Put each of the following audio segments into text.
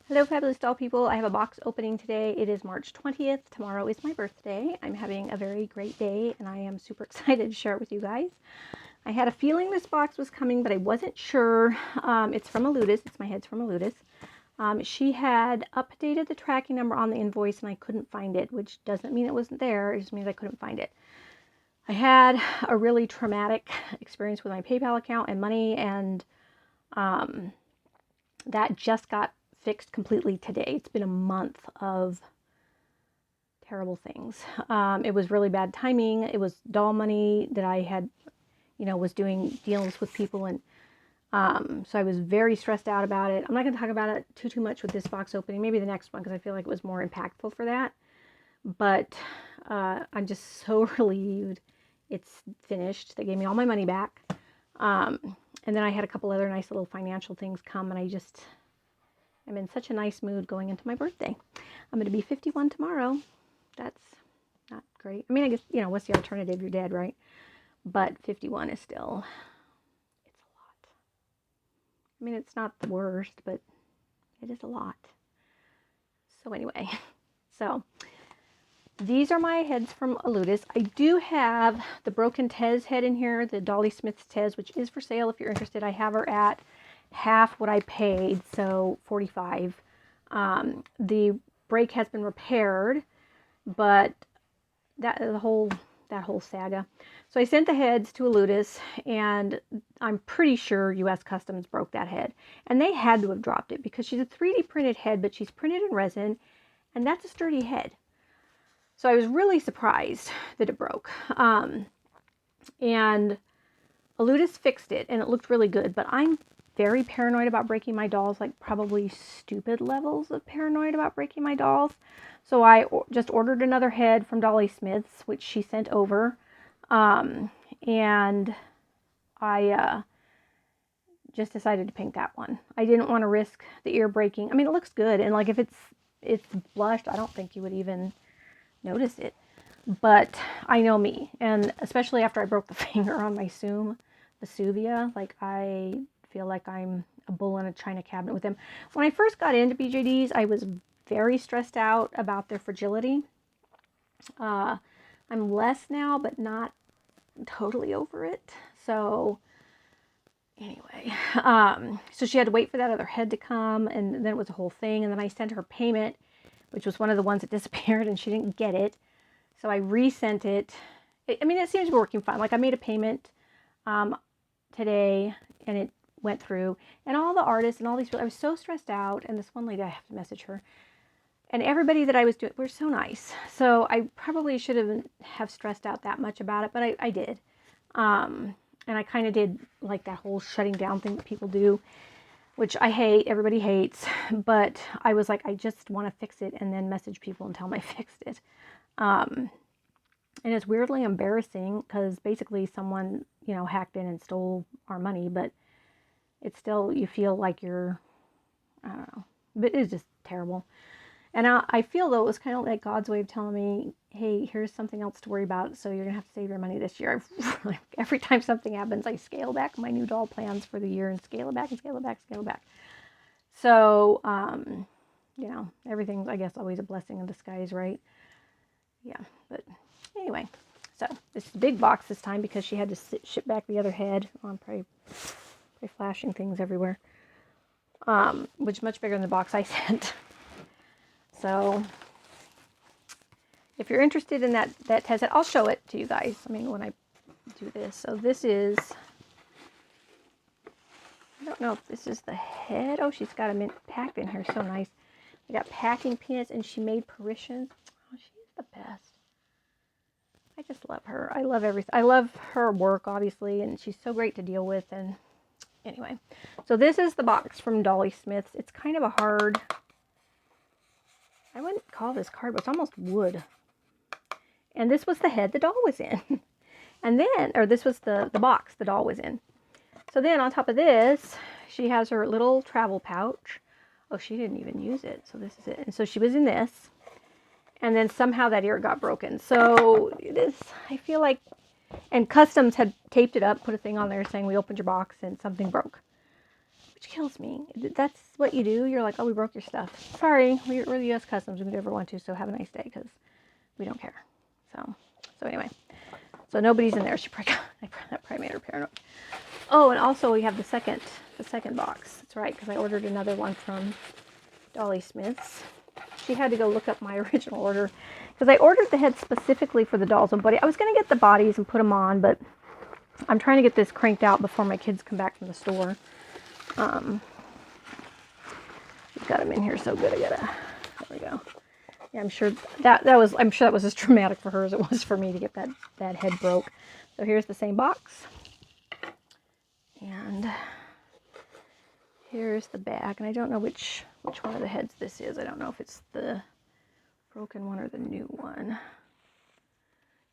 Hello, fabulous doll people. I have a box opening today. It is March 20th. Tomorrow is my birthday. I'm having a very great day, and I am super excited to share it with you guys. I had a feeling this box was coming, but I wasn't sure. It's from Eluyds. It's my head's from Eluyds. She had updated the tracking number on the invoice, and I couldn't find it, which doesn't mean it wasn't there. It just means I couldn't find it. I had a really traumatic experience with my PayPal account and money, and that just got fixed completely today. It's been a month of terrible things. It was really bad timing. It was doll money that I had, was doing deals with people, and so I was very stressed out about it. I'm not going to talk about it too much with this box opening. Maybe the next one, because I feel like it was more impactful for that. But I'm just so relieved it's finished. They gave me all my money back. And then I had a couple other nice little financial things come, and I'm in such a nice mood going into my birthday. I'm going to be 51 tomorrow. That's not great. I mean, I guess, what's the alternative? You're dead, right? But 51 is still, it's a lot. I mean, it's not the worst, but it is a lot. So anyway, so these are my heads from Eluyds. I do have the broken Tez head in here, the Dolly Smith Tez, which is for sale if you're interested. I have her at half what I paid, so $45. The break has been repaired, but that whole saga. So I sent the heads to Eluyds, and I'm pretty sure U.S. Customs broke that head, and they had to have dropped it because she's a 3D printed head, but she's printed in resin, and that's a sturdy head. So I was really surprised that it broke. And Eluyds fixed it, and it looked really good, but I'm very paranoid about breaking my dolls, like probably stupid levels of paranoid about breaking my dolls. So I just ordered another head from Dolly Smith's, which she sent over. And I just decided to paint that one. I didn't want to risk the ear breaking. I mean, it looks good, and like if it's blushed, I don't think you would even notice it. But I know me, and especially after I broke the finger on my Vesuvia, like I feel like I'm a bull in a china cabinet with them. When I first got into BJDs, I was very stressed out about their fragility. I'm less now, but not totally over it. So anyway, so she had to wait for that other head to come, and then it was a whole thing. And then I sent her payment, which was one of the ones that disappeared, and she didn't get it. So I resent it. I mean, it seems to be working fine. Like I made a payment today, and it went through. And all the artists and all these people, I was so stressed out. And this one lady, I have to message her. And everybody that I was doing were so nice. So I probably shouldn't have stressed out that much about it, but I did. And I kind of did like that whole shutting down thing that people do, which I hate. Everybody hates. But I was like, I just want to fix it and then message people and tell them I fixed it. And it's weirdly embarrassing because basically someone, hacked in and stole our money, but it's still, you feel like you're, I don't know, but it's just terrible. And I feel though it was kind of like God's way of telling me, hey, here's something else to worry about, so you're gonna have to save your money this year. Every time something happens, I scale back my new doll plans for the year and scale it back and scale it back, scale it back. So, everything's, I guess, always a blessing in disguise, right? Yeah, but anyway, so this is a big box this time because she had to ship back the other head. Oh, I'm probably flashing things everywhere, which is much bigger than the box I sent. So if you're interested in that Tez head, I'll show it to you guys. I mean, when I do this. So this is, I don't know if this is the head. Oh, she's got them packed in here. So nice. I got packing peanuts, and she made Parisians. Oh, she's the best. I just love her. I love everything. I love her work, obviously, and she's so great to deal with. And anyway, so this is the box from Dolly Smith's. It's kind of a hard, I wouldn't call this cardboard. It's almost wood. And this was the head the doll was in. And then, or this was the box the doll was in. So then on top of this, she has her little travel pouch. Oh, she didn't even use it. So this is it. And so she was in this. And then somehow that ear got broken. So it is, I feel like, and Customs had taped it up, put a thing on there saying we opened your box and something broke. which kills me. That's what you do. You're like, oh, we broke your stuff. Sorry, we're the U.S. Customs. We can do whatever we want to, so have a nice day, because we don't care. So anyway. So nobody's in there. That probably made her paranoid. Oh, and also we have the second box. That's right, because I ordered another one from Dolly Smith's. She had to go look up my original order, because I ordered the head specifically for the dolls and body. I was going to get the bodies and put them on, but I'm trying to get this cranked out before my kids come back from the store. We've got them in here so good. There we go. Yeah, I'm sure that was as traumatic for her as it was for me to get that head broke. So here's the same box. And here's the back. And I don't know which one of the heads this is. I don't know if it's the broken one or the new one.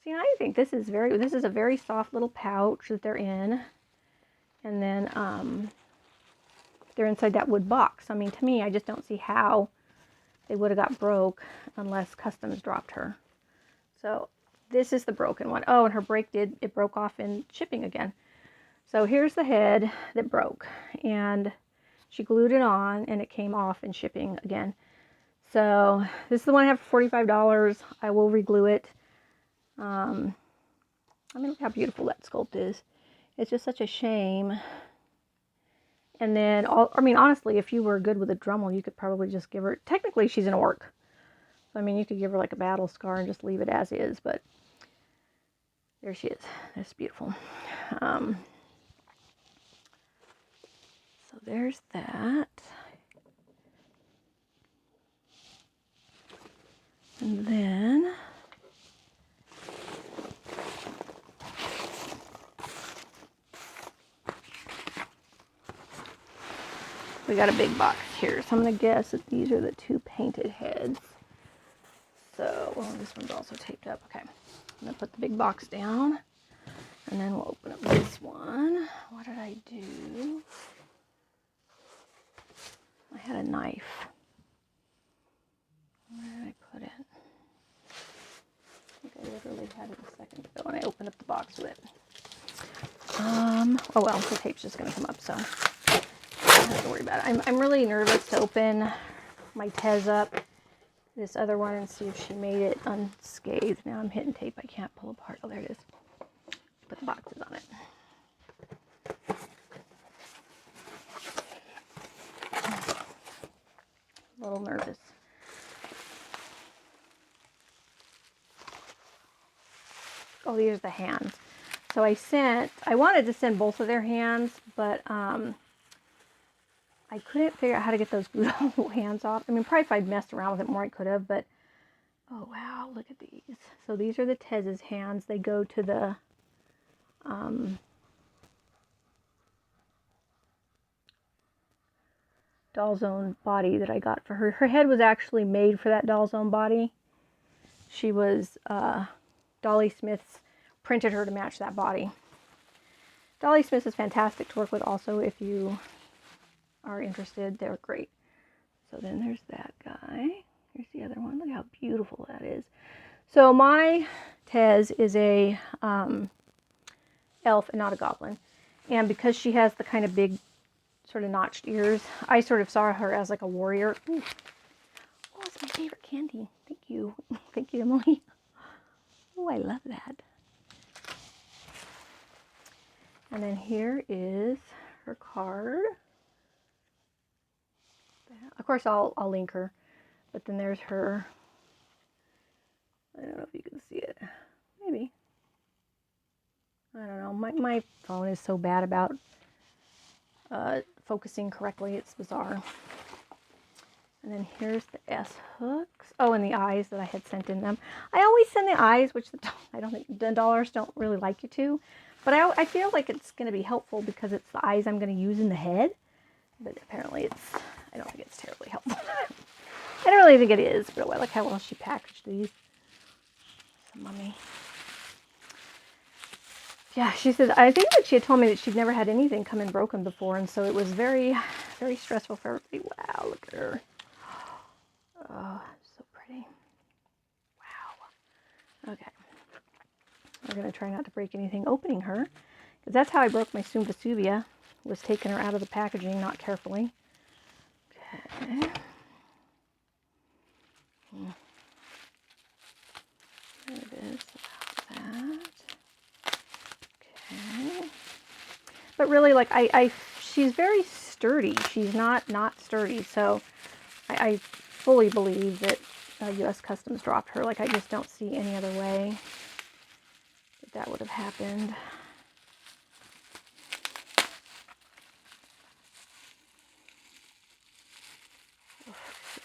See, I think this is a very soft little pouch that they're in. And then they're inside that wood box. I mean, to me, I just don't see how they would have got broke unless Customs dropped her. So this is the broken one. Oh, and her it broke off in shipping again. So here's the head that broke, and she glued it on and it came off in shipping again. So this is the one I have for $45. I will reglue it. I mean, look how beautiful that sculpt is. It's just such a shame. And then, I mean, honestly, if you were good with a Dremel, you could probably just give her, technically she's an orc. So, I mean, you could give her like a battle scar and just leave it as is, but there she is. That's beautiful. So there's that. And then we got a big box here. So I'm going to guess that these are the two painted heads. So, well, this one's also taped up. Okay. I'm going to put the big box down. And then we'll open up this one. What did I do? I had a knife. Where did I put it? I think I literally had it a second ago when I opened up the box with it. Oh well, the tape's just going to come up, so I don't have to worry about it. I'm really nervous to open my Tez up, this other one, and see if she made it unscathed. Now I'm hitting tape I can't pull apart. Oh, there it is. Put the boxes on it. A little nervous. Oh, these are the hands. So I wanted to send both of their hands, but I couldn't figure out how to get those glued hands off. I mean, probably if I'd messed around with it more, I could have, but oh wow, look at these. So these are the Tez's hands. They go to the Doll Zone body that I got for her. Her head was actually made for that Doll Zone body. She was, Dolly Smith's printed her to match that body. Dolly Smith is fantastic to work with also if you are interested. They're great. So then there's that guy. Here's the other one. Look how beautiful that is. So my Tez is a elf and not a goblin. And because she has the kind of big sort of notched ears, I sort of saw her as like a warrior. Ooh. Oh, it's my favorite candy. Thank you. Thank you, Emily. Oh, I love that. And then here is her card. Of course, I'll link her. But then there's her. I don't know if you can see it. Maybe. I don't know. My phone is so bad about focusing correctly. It's bizarre. And then here's the S hooks. Oh, and the eyes that I had sent in them. I always send the eyes, which I don't think the dollars don't really like you to. But I feel like it's going to be helpful because it's the eyes I'm going to use in the head. But apparently I don't think it's terribly helpful. I don't really think it is, but I like how well she packaged these. So mummy. Yeah, she said, I think that she had told me that she'd never had anything come in broken before, and so it was very, very stressful for everybody. Wow, look at her. Oh, so pretty. Wow. Okay. We're going to try not to break anything opening her, because that's how I broke my Soon Vesuvia. was taking her out of the packaging, not carefully. Okay. There it is, about that. Okay. But really, like, she's very sturdy. She's not sturdy, so I fully believe that U.S. Customs dropped her. Like, I just don't see any other way that would have happened.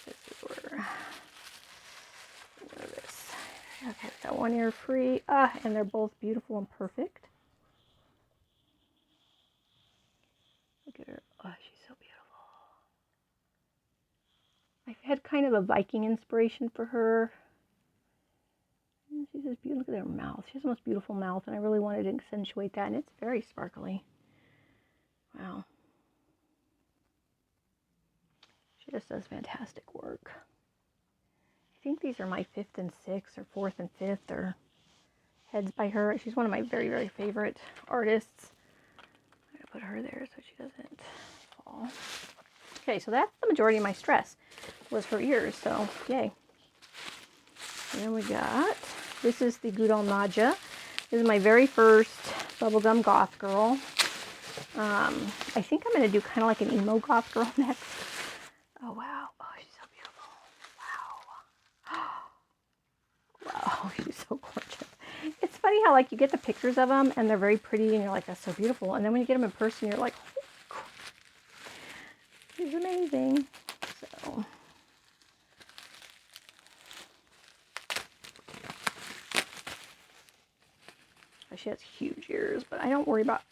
This is where this. Okay, we got one ear free. And they're both beautiful and perfect. Look at her. Oh, she's so beautiful. I had kind of a Viking inspiration for her. She's just beautiful. Look at her mouth. She has the most beautiful mouth, and I really wanted to accentuate that, and it's very sparkly. Wow. She just does fantastic work. I think these are my 5th and 6th, or 4th and 5th, or heads by her. She's one of my very, very favorite artists. I'm going to put her there so she doesn't fall. Okay, so that's the majority of my stress was her ears, so yay. And then we got, this is the Good Old Nadia. This is my very first bubblegum goth girl. I think I'm going to do kind of like an emo goth girl next. Oh, wow. Oh, she's so beautiful. Wow. Wow, she's so gorgeous. It's funny how, like, you get the pictures of them, and they're very pretty, and you're like, that's so beautiful. And then when you get them in person, you're like, oh, she's amazing. So... she has huge ears, but I didn't worry about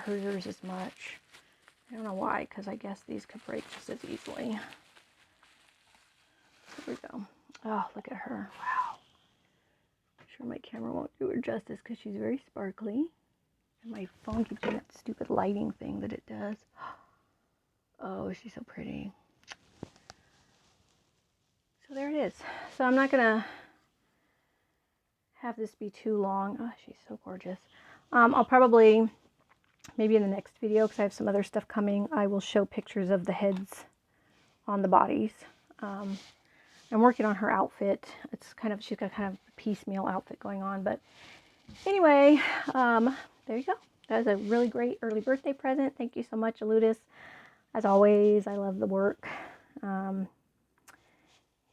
her ears as much. I don't know why, because I guess these could break just as easily. Here we go. Oh, look at her. Wow. I'm sure my camera won't do her justice because she's very sparkly. And my phone keeps doing that stupid lighting thing that it does. Oh, she's so pretty. So there it is. So I'm not going to have this be too long. Oh, she's so gorgeous. I'll probably, maybe in the next video, because I have some other stuff coming, I will show pictures of the heads on the bodies. I'm working on her outfit. It's kind of, she's got kind of a piecemeal outfit going on, but anyway, there you go. That was a really great early birthday present. Thank you so much, Eluyds. As always, I love the work.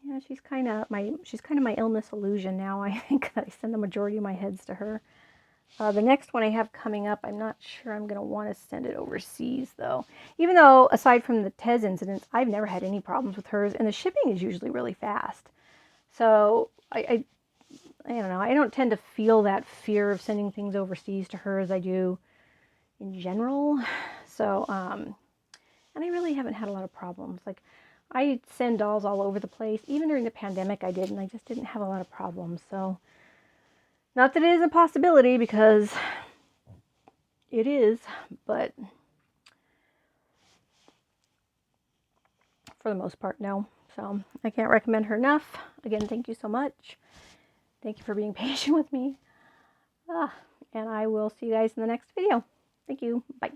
Yeah, she's kind of my illness illusion now. I think that I send the majority of my heads to her. The next one I have coming up, I'm not sure I'm going to want to send it overseas, though. Even though, aside from the Tez incidents, I've never had any problems with hers, and the shipping is usually really fast. So, I don't know. I don't tend to feel that fear of sending things overseas to her as I do in general. So, and I really haven't had a lot of problems. Like, I send dolls all over the place. Even during the pandemic I did, and I just didn't have a lot of problems. So, not that it isn't a possibility, because it is, but for the most part, no. So, I can't recommend her enough. Again, thank you so much. Thank you for being patient with me. And I will see you guys in the next video. Thank you. Bye.